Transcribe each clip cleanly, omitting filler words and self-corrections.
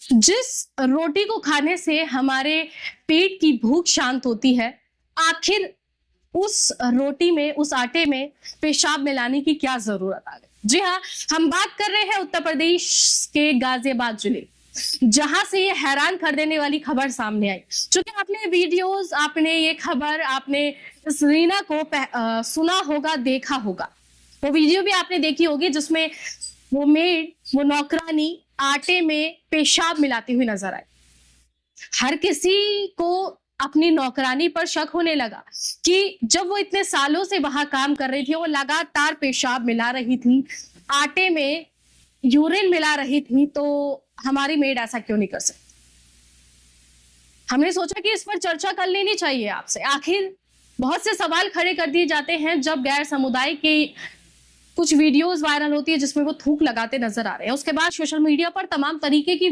जिस रोटी को खाने से हमारे पेट की भूख शांत होती है, आखिर उस रोटी में, उस आटे में पेशाब मिलाने की क्या जरूरत आ गई? जी हाँ, हम बात कर रहे हैं उत्तर प्रदेश के गाजियाबाद जिले, जहां से ये हैरान कर देने वाली खबर सामने आई। चूंकि आपने वीडियोस, आपने ये खबर, आपने इस रीना को सुना होगा, देखा होगा, वो वीडियो भी आपने देखी होगी जिसमें वो मेड, वो नौकरानी आटे में पेशाब मिलाती हुई नजर आई। हर किसी को अपनी नौकरानी पर शक होने लगा कि जब वो इतने सालों से वहां काम कर रही थी, वो लगातार पेशाब मिला रही थी, आटे में यूरिन मिला रही थी, तो हमारी मेड ऐसा क्यों नहीं कर सकती? हमने सोचा कि इस पर चर्चा कर लेनी चाहिए आपसे। आखिर बहुत से सवाल खड़े कर दिए जाते हैं जब गैर समुदाय के कुछ वीडियोस वायरल होती है जिसमें वो थूक लगाते नजर आ रहे हैं। उसके बाद सोशल मीडिया पर तमाम तरीके की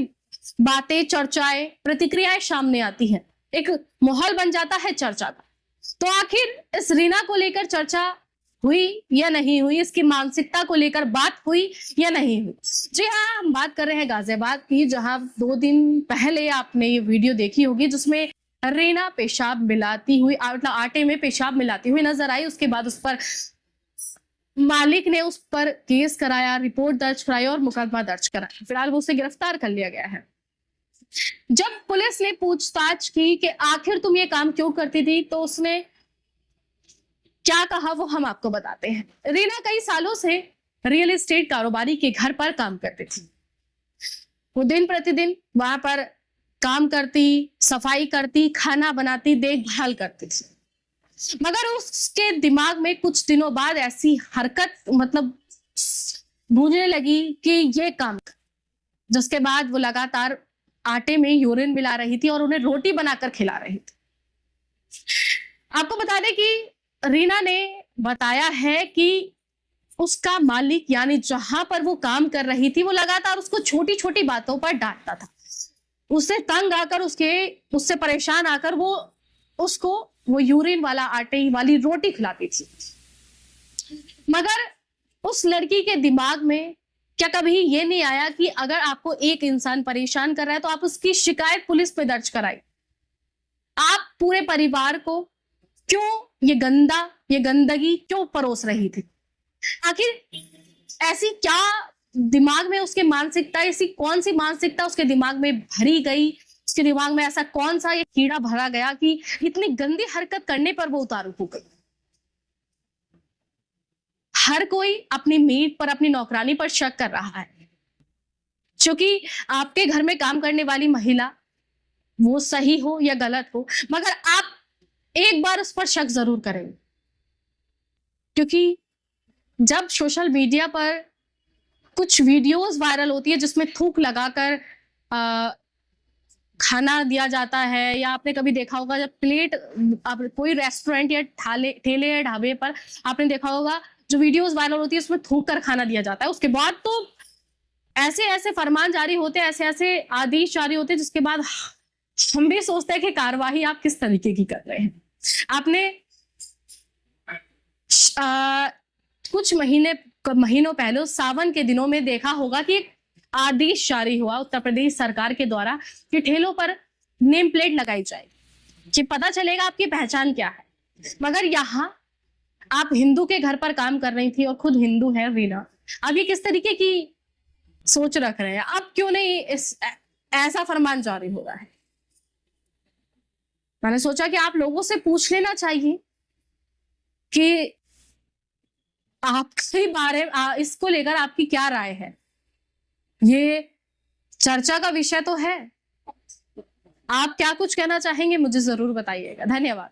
बातें, चर्चाएं, प्रतिक्रियाएं सामने आती हैं, एक माहौल बन जाता है चर्चा का। तो आखिर इस रीना को लेकर चर्चा हुई या नहीं हुई, इसकी मानसिकता को लेकर बात हुई या नहीं हुई? जी हाँ, हम बात कर रहे हैं गाजियाबाद की, जहां 2 दिन पहले आपने ये वीडियो देखी होगी जिसमें रीना पेशाब मिलाती हुई, मतलब आटे में पेशाब मिलाती हुई नजर आई। उसके बाद उस पर मालिक ने उस पर केस कराया, रिपोर्ट दर्ज कराई और मुकदमा दर्ज कराया। फिलहाल वो उसे गिरफ्तार कर लिया गया है। जब पुलिस ने पूछताछ की कि आखिर तुम ये काम क्यों करती थी, तो उसने क्या कहा वो हम आपको बताते हैं। रीना कई सालों से रियल एस्टेट कारोबारी के घर पर काम करती थी। वो दिन प्रतिदिन वहां पर काम करती, सफाई करती, खाना बनाती, देखभाल करती थी। मगर उसके दिमाग में कुछ दिनों बाद ऐसी हरकत, मतलब गूंजने लगी कि ये काम, जिसके बाद वो लगातार आटे में यूरिन मिला रही थी और उन्हें रोटी बनाकर खिला रही थी। आपको बता दें कि रीना ने बताया है कि उसका मालिक, यानी जहां पर वो काम कर रही थी, वो लगातार उसको छोटी छोटी बातों पर डांटता था। उससे तंग आकर, उससे परेशान आकर वो उसको वो यूरिन वाला, आटे वाली रोटी खिलाती थी। मगर उस लड़की के दिमाग में क्या कभी ये नहीं आया कि अगर आपको एक इंसान परेशान कर रहा है तो आप उसकी शिकायत पुलिस पे दर्ज कराएं? आप पूरे परिवार को क्यों ये गंदगी क्यों परोस रही थी? आखिर ऐसी क्या दिमाग में उसके मानसिकता, ऐसी कौन सी मानसिकता उसके दिमाग में भरी गई, उसके दिमाग में ऐसा कौन सा ये कीड़ा भरा गया कि इतनी गंदी हरकत करने पर वो उतारू हो गई? हर कोई अपनी मेड पर, अपनी नौकरानी पर शक कर रहा है, क्योंकि आपके घर में काम करने वाली महिला, वो सही हो या गलत हो, मगर आप एक बार उस पर शक जरूर करेंगे। क्योंकि जब सोशल मीडिया पर कुछ वीडियोस वायरल होती है जिसमें थूक लगाकर खाना दिया जाता है, या आपने कभी देखा होगा जब प्लेट, आप कोई रेस्टोरेंट या ठेले या ढाबे पर आपने देखा होगा जो वीडियोस वायरल होती है उसमें थूक कर खाना दिया जाता है, उसके बाद तो ऐसे ऐसे फरमान जारी होते हैं, ऐसे ऐसे आदेश जारी होते हैं, जिसके बाद हम भी सोचते हैं कि कार्यवाही आप किस तरीके की कर रहे हैं। आपने कुछ महीनों पहले सावन के दिनों में देखा होगा कि एक आदेश जारी हुआ उत्तर प्रदेश सरकार के द्वारा कि ठेलों पर नेम प्लेट लगाई जाएगी कि पता चलेगा आपकी पहचान क्या है। मगर यहाँ आप हिंदू के घर पर काम कर रही थी और खुद हिंदू है रीना, अब ये किस तरीके की सोच रख रहे हैं? अब क्यों नहीं ऐसा फरमान जारी हो रहा है? मैंने सोचा कि आप लोगों से पूछ लेना चाहिए कि आपके बारे में इसको लेकर आपकी क्या राय है। ये चर्चा का विषय तो है। आप क्या कुछ कहना चाहेंगे, मुझे जरूर बताइएगा। धन्यवाद।